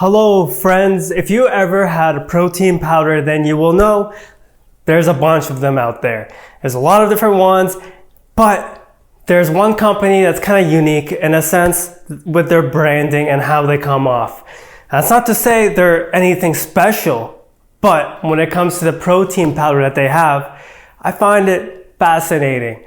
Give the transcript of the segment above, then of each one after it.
Hello friends, if you ever had a protein powder, then you will know there's a bunch of them out there. There's a lot of different ones, but there's one company that's kind of unique in a sense with their branding and how they come off. That's not to say they're anything special, but when it comes to the protein powder that they have, I find it fascinating.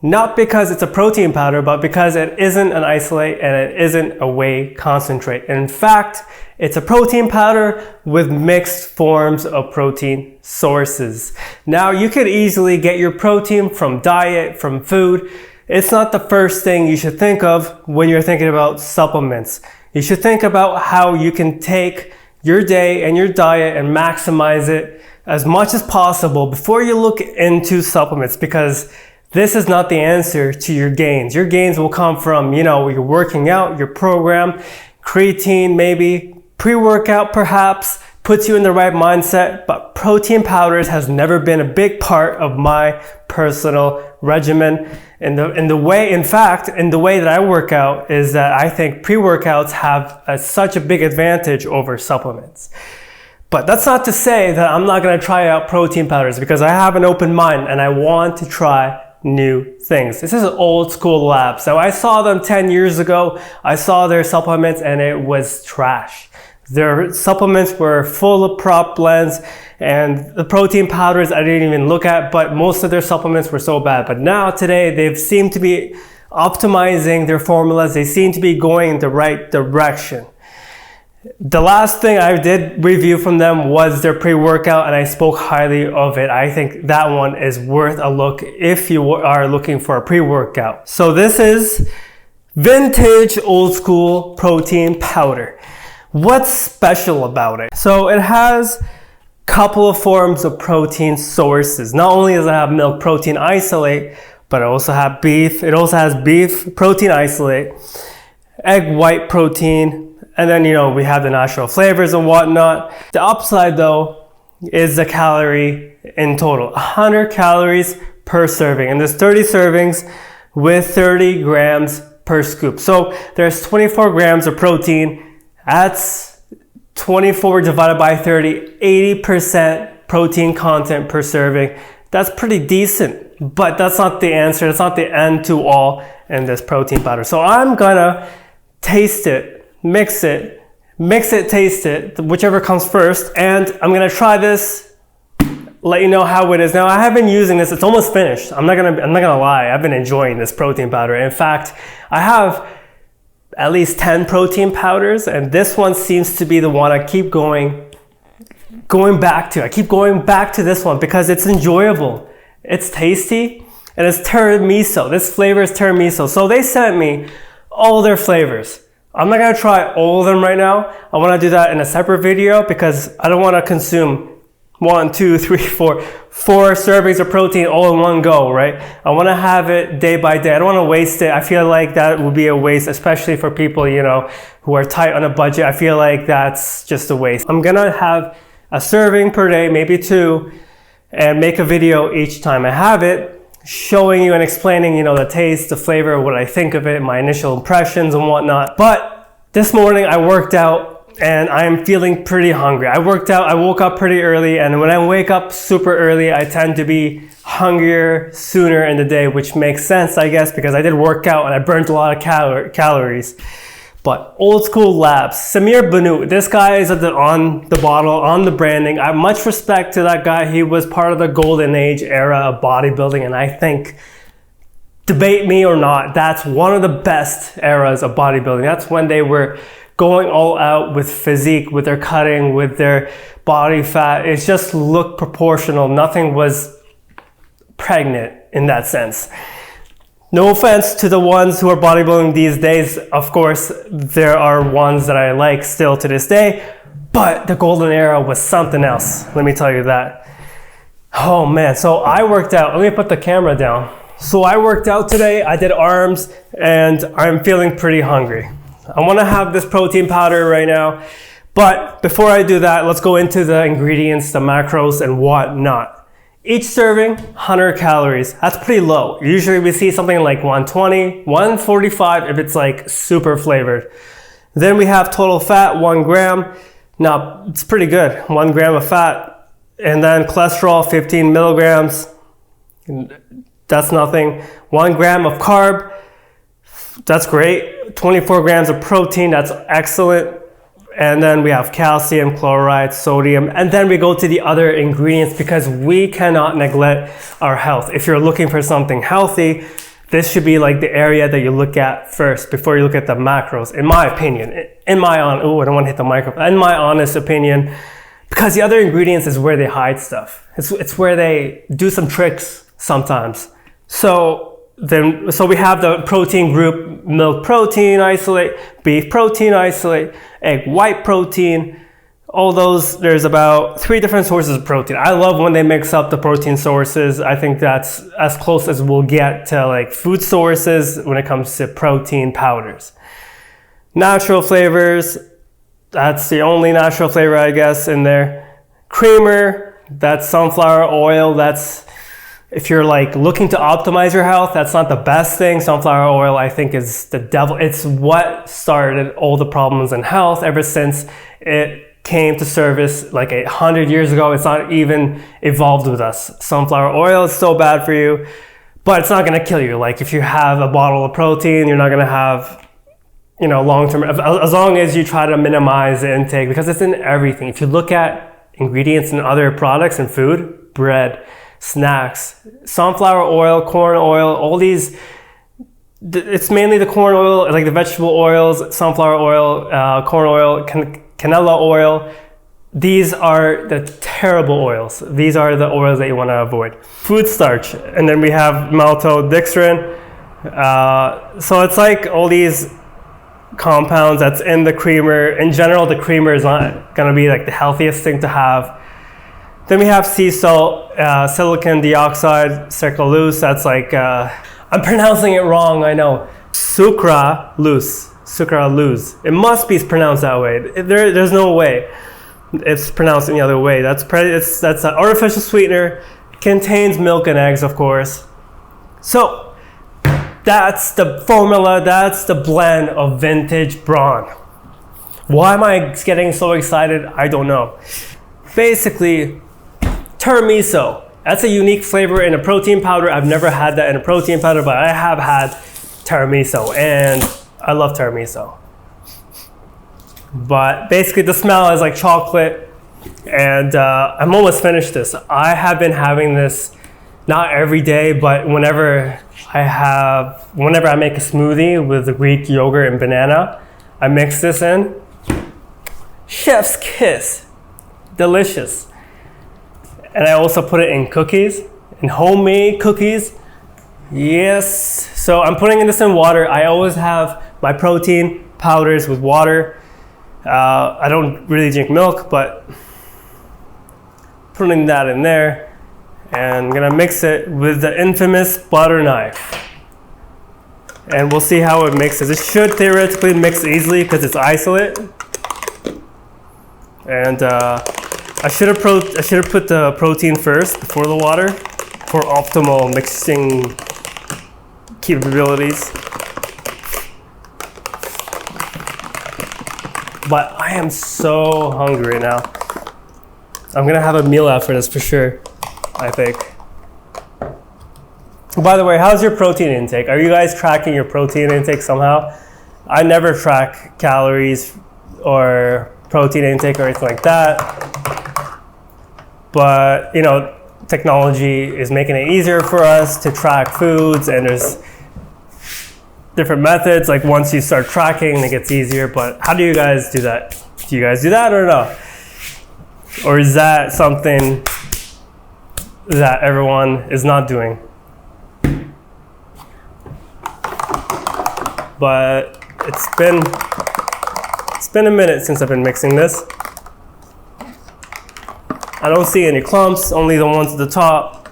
Not because it's a protein powder, but because it isn't an isolate and it isn't a whey concentrate. In fact, it's a protein powder with mixed forms of protein sources. Now, you could easily get your protein from diet, from food. It's not the first thing you should think of when you're thinking about supplements. You should think about how you can take your day and your diet and maximize it as much as possible before you look into supplements, because this is not the answer to your gains. Your gains will come from, your working out, your program, creatine maybe, pre-workout perhaps, puts you in the right mindset, but protein powders has never been a big part of my personal regimen. In the way that I work out is that I think pre-workouts have such a big advantage over supplements. But that's not to say that I'm not going to try out protein powders, because I have an open mind and I want to try new things. This is old school labs. So I saw them 10 years ago. I saw their supplements and it was trash. Their supplements were full of prop blends, and the protein powders I didn't even look at, but most of their supplements were so bad. But now today they've seemed to be optimizing their formulas. They seem to be going in the right direction. The last thing I did review from them was their pre-workout, and I spoke highly of it. I think that one is worth a look if you are looking for a pre-workout. So this is Vintage Old School Protein Powder. What's special about it? So it has a couple of forms of protein sources. Not only does it have milk protein isolate, but it also has beef. It also has beef protein isolate, egg white protein, and then, we have the natural flavors and whatnot. The upside though is the calorie in total. 100 calories per serving. And there's 30 servings with 30 grams per scoop. So there's 24 grams of protein. That's 24 divided by 30, 80% protein content per serving. That's pretty decent, but that's not the answer. That's not the end to all in this protein powder. So I'm gonna taste it. Mix it, taste it, whichever comes first. And I'm gonna try this, let you know how it is. Now, I have been using this, it's almost finished. I'm not gonna lie, I've been enjoying this protein powder. In fact, I have at least 10 protein powders, and this one seems to be the one I keep going back to. I keep going back to this one because it's enjoyable, it's tasty, and it's Turo Miso. This flavor is Turo Miso. So they sent me all their flavors. I'm not gonna try all of them right now. I wanna do that in a separate video because I don't wanna consume 4 servings of protein all in one go, right? I wanna have it day by day. I don't wanna waste it. I feel like that would be a waste, especially for people, who are tight on a budget. I feel like that's just a waste. I'm gonna have a serving per day, maybe 2, and make a video each time I have it, showing you and explaining, the taste, the flavor, what I think of it, my initial impressions and whatnot. But this morning I worked out and I'm feeling pretty hungry. I woke up pretty early, and when I wake up super early, I tend to be hungrier sooner in the day, which makes sense, I guess, because I did work out and I burnt a lot of calories. But Old School Labs, Samir Banu, this guy is on the bottle, on the branding. I have much respect to that guy. He was part of the golden age era of bodybuilding, and I think, debate me or not, that's one of the best eras of bodybuilding. That's when they were going all out with physique, with their cutting, with their body fat. It just looked proportional. Nothing was pregnant in that sense. No offense to the ones who are bodybuilding these days. Of course, there are ones that I like still to this day, but the golden era was something else. Let me tell you that. Oh man, so I worked out. Let me put the camera down. So I worked out today. I did arms and I'm feeling pretty hungry. I want to have this protein powder right now. But before I do that, let's go into the ingredients, the macros and whatnot. Each serving, 100 calories. That's pretty low. Usually we see something like 120, 145 if it's like super flavored. Then we have total fat, 1 gram. Now, it's pretty good, 1 gram of fat. And then cholesterol, 15 milligrams. That's nothing. 1 gram of carb, that's great. 24 grams of protein, that's excellent. And then we have calcium, chloride, sodium, and then we go to the other ingredients because we cannot neglect our health. If you're looking for something healthy, this should be like the area that you look at first before you look at the macros, in my opinion. I don't want to hit the microphone. In my honest opinion, because the other ingredients is where they hide stuff. It's where they do some tricks sometimes. So we have the protein group: milk protein isolate, beef protein isolate, egg white protein. All those, there's about 3 different sources of protein. I love when they mix up the protein sources. I think that's as close as we'll get to like food sources when it comes to protein powders. Natural flavors, that's the only natural flavor I guess in there. Creamer, that's sunflower oil. That's, if you're like looking to optimize your health, that's not the best thing. Sunflower oil, I think, is the devil. It's what started all the problems in health ever since it came to service like 100 years ago. It's not even evolved with us. Sunflower oil is so bad for you, but it's not going to kill you. Like if you have a bottle of protein, you're not going to have, long-term, as long as you try to minimize the intake, because it's in everything. If you look at ingredients in other products and food, bread, snacks, sunflower oil, corn oil, all these, it's mainly the corn oil, like the vegetable oils, sunflower oil, corn oil, canola oil. These are the terrible oils. These are the oils that you want to avoid. Food starch, and then we have maltodextrin. So it's like all these compounds that's in the creamer. In general, the creamer is not going to be like the healthiest thing to have. Then we have sea salt, silicon dioxide, sucralose. That's like, I'm pronouncing it wrong, I know. Sucralose. It must be pronounced that way. There's no way it's pronounced any other way. That's an artificial sweetener. Contains milk and eggs, of course. So that's the formula. That's the blend of Vintage Brawn. Why am I getting so excited? I don't know. Basically, Turo Miso. That's a unique flavor in a protein powder. I've never had that in a protein powder, but I have had Turo Miso, and I love Turo Miso. But basically the smell is like chocolate, and I'm almost finished this. I have been having this not every day, but whenever I make a smoothie with the Greek yogurt and banana, I mix this in. Chef's kiss. Delicious. And I also put it in cookies, in homemade cookies. Yes. So I'm putting this in water. I always have my protein powders with water. I don't really drink milk, but putting that in there, and I'm gonna mix it with the infamous butter knife. And we'll see how it mixes. It should theoretically mix easily because it's isolate. And I should have put the protein first before the water for optimal mixing capabilities. But I am so hungry now. I'm gonna have a meal after this for sure, I think. By the way, how's your protein intake? Are you guys tracking your protein intake somehow? I never track calories or protein intake or anything like that. But, technology is making it easier for us to track foods, and there's different methods. Like once you start tracking, it gets easier. But how do you guys do that? Do you guys do that or no? Or is that something that everyone is not doing? But it's been a minute since I've been mixing this. I don't see any clumps, only the ones at the top.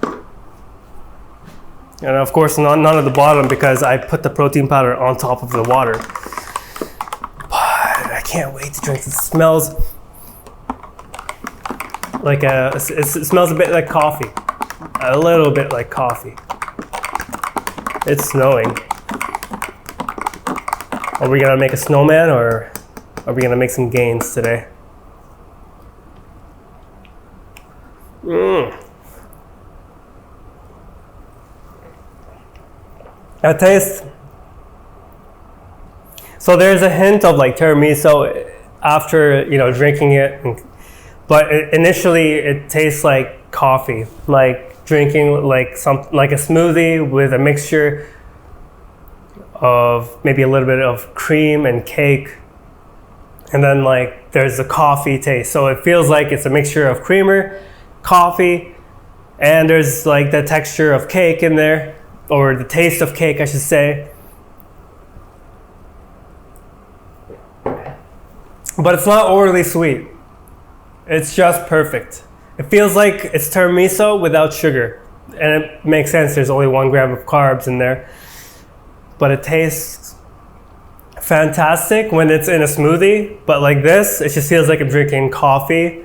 And of course, none at the bottom because I put the protein powder on top of the water. But I can't wait to drink this. It smells like it smells a bit like coffee. A little bit like coffee. It's snowing. Are we gonna make a snowman or are we gonna make some gains today? That tastes, so there's a hint of like Turo Miso after, you know, drinking it, but initially it tastes like coffee, like drinking like a smoothie with a mixture of maybe a little bit of cream and cake, and then like there's the coffee taste. So it feels like it's a mixture of creamer, coffee, and there's like the texture of cake in there, or the taste of cake, I should say. But it's not overly sweet. It's just perfect. It feels like it's Turo Miso without sugar. And it makes sense, there's only 1 gram of carbs in there. But it tastes fantastic when it's in a smoothie. But like this, it just feels like I'm drinking coffee,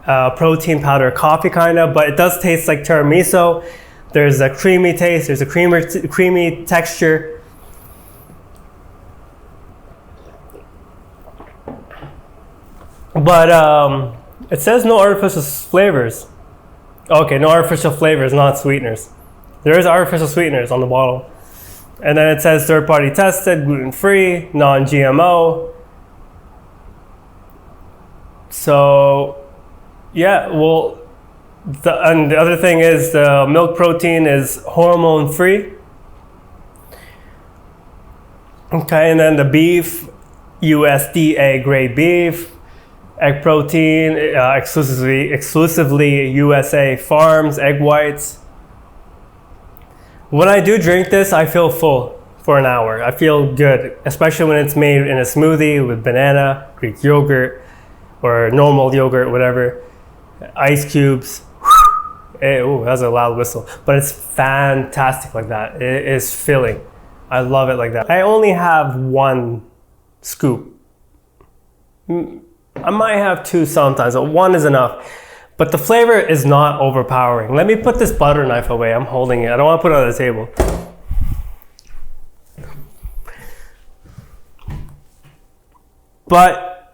protein powder coffee kind of. But it does taste like Turo Miso. There's a creamy taste, there's a creamy texture. But it says no artificial flavors. Okay, no artificial flavors, not sweeteners. There is artificial sweeteners on the bottle. And then it says third-party tested, gluten-free, non-GMO. So, yeah, well, and the other thing is the milk protein is hormone-free. Okay, and then the beef, USDA grade beef. Egg protein, exclusively USA farms, egg whites. When I do drink this, I feel full for an hour. I feel good, especially when it's made in a smoothie with banana, Greek yogurt, or normal yogurt, whatever, ice cubes. Ooh, that's a loud whistle. But it's fantastic like that. It is filling. I love it like that. I only have 1 scoop. I might have 2 sometimes, but 1 is enough. But the flavor is not overpowering. Let me put this butter knife away. I'm holding it. I don't want to put it on the table. But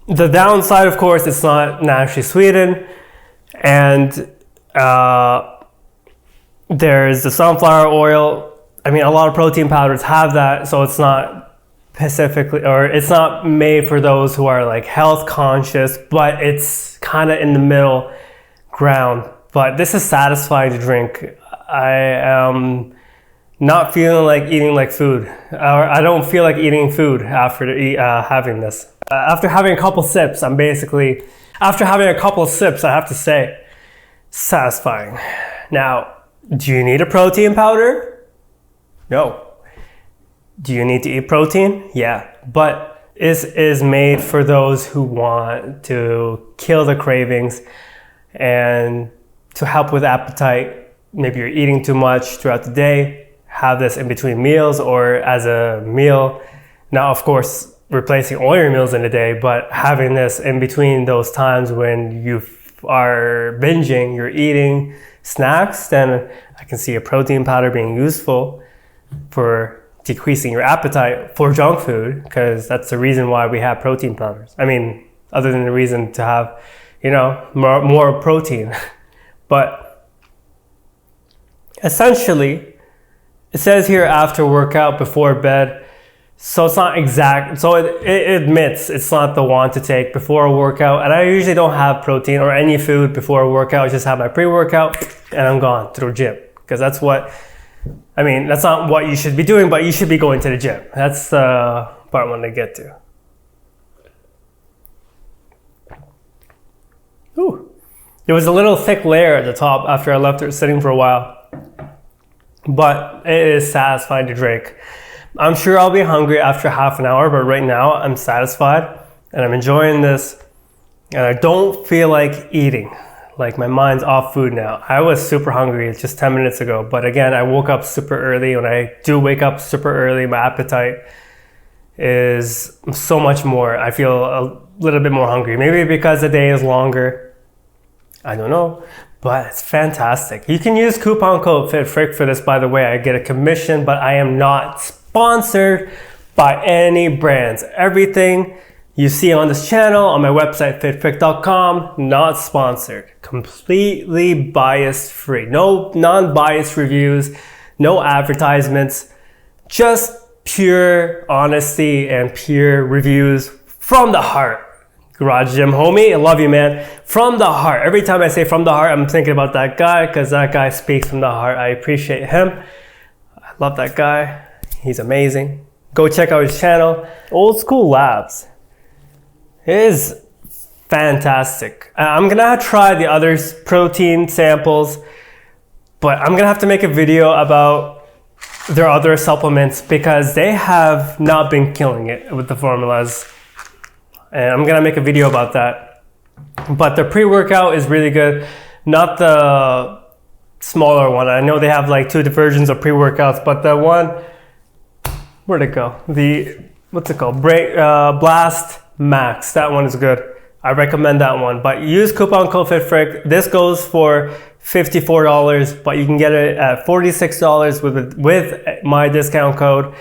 the downside, of course, it's not naturally sweetened. And there's the sunflower oil. I mean, a lot of protein powders have that, so it's not specifically, or it's not made for those who are like health conscious, but it's kind of in the middle ground. But this is satisfying to drink. I am not feeling like eating like food, or I don't feel like eating food after having this. After having a couple sips, I have to say, satisfying. Now, do you need a protein powder? No. Do you need to eat protein? Yeah, but this is made for those who want to kill the cravings and to help with appetite. Maybe you're eating too much throughout the day, have this in between meals or as a meal. Now, of course, replacing all your meals in a day, but having this in between those times when you are binging, you're eating snacks, then I can see a protein powder being useful for decreasing your appetite for junk food, because that's the reason why we have protein powders. I mean, other than the reason to have, you know, more protein. But essentially, it says here after workout, before bed. So it's not exact. So it admits it's not the one to take before a workout. And I usually don't have protein or any food before a workout. I just have my pre-workout and I'm gone to the gym, because that's what, I mean, that's not what you should be doing, but you should be going to the gym. That's the part I want to get to. Ooh. There was a little thick layer at the top after I left it sitting for a while. But it is satisfying to drink. I'm sure I'll be hungry after half an hour, but right now I'm satisfied and I'm enjoying this. And I don't feel like eating. Like my mind's off food now. I was super hungry just 10 minutes ago. But again, I woke up super early. When I do wake up super early, my appetite is so much more. I feel a little bit more hungry. Maybe because the day is longer. I don't know. But it's fantastic. You can use coupon code FITFRIC for this, by the way. I get a commission, but I am not sponsored by any brands. Everything you see on this channel, on my website, fitfrick.com, not sponsored, completely bias free, no non-biased reviews, no advertisements, just pure honesty and pure reviews from the heart. Garage Gym homie, I love you, man. From the heart. Every time I say from the heart, I'm thinking about that guy because that guy speaks from the heart. I appreciate him. I love that guy. He's amazing. Go check out his channel. Old School Labs. It is fantastic. I'm gonna try the other protein samples, but I'm gonna have to make a video about their other supplements because they have not been killing it with the formulas. And I'm gonna make a video about that. But the pre-workout is really good, not the smaller one. I know they have like 2 versions of pre-workouts, but the one, where'd it go? What's it called? Blast Max, that one is good. I recommend that one, but use coupon code FitFrick. This goes for $54, but you can get it at $46 with my discount code.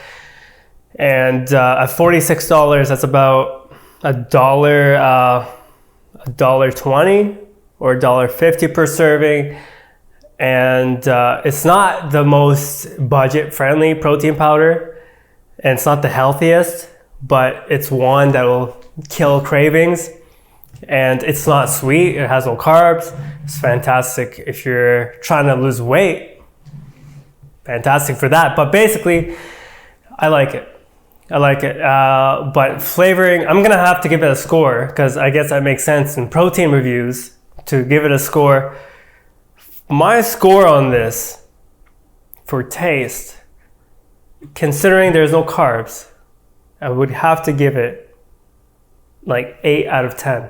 And at $46, that's about $1.20 or $1.50 per serving. And it's not the most budget-friendly protein powder, and it's not the healthiest, but it's one that will kill cravings. And it's not sweet, it has no carbs. It's fantastic if you're trying to lose weight. Fantastic for that. But basically, I like it. But flavoring, I'm gonna have to give it a score because I guess that makes sense in protein reviews to give it a score. My score on this for taste, considering there's no carbs, I would have to give it like 8 out of 10.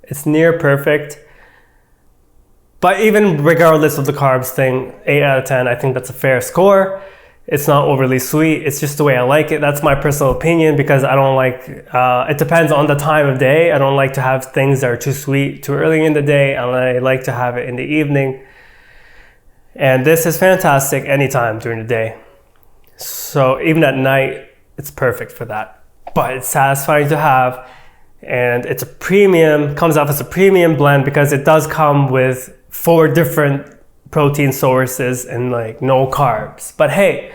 It's near perfect. But even regardless of the carbs thing, 8 out of 10, I think that's a fair score. It's not overly sweet. It's just the way I like it. That's my personal opinion because I don't like, it depends on the time of day. I don't like to have things that are too sweet too early in the day. I like to have it in the evening. And this is fantastic anytime during the day. So even at night, it's perfect for that. But it's satisfying to have. And it's a premium, comes off as a premium blend because it does come with 4 different protein sources and like no carbs. But hey,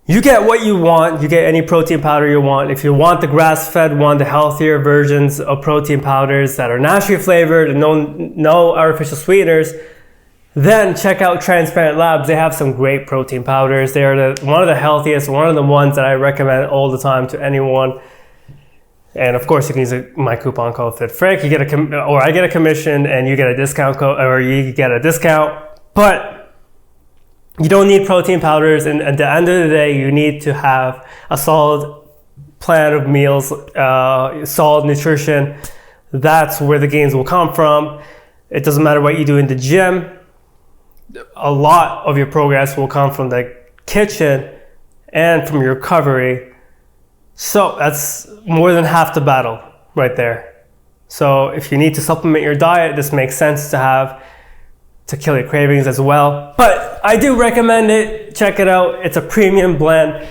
you get what you want. You get any protein powder you want. If you want the grass-fed one, the healthier versions of protein powders that are naturally flavored and no artificial sweeteners, then check out Transparent Labs. They have some great protein powders. They are one of the healthiest, one of the ones that I recommend all the time to anyone. And of course, you can use my coupon code FitFrick. You get I get a commission, and you get a discount code, or you get a discount. But you don't need protein powders, and at the end of the day, you need to have a solid plan of meals, solid nutrition. That's where the gains will come from. It doesn't matter what you do in the gym. A lot of your progress will come from the kitchen and from your recovery. So that's more than half the battle right there. So if you need to supplement your diet, this makes sense to have to kill your cravings as well. But I do recommend it. Check it out. It's a premium blend.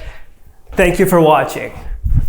Thank you for watching.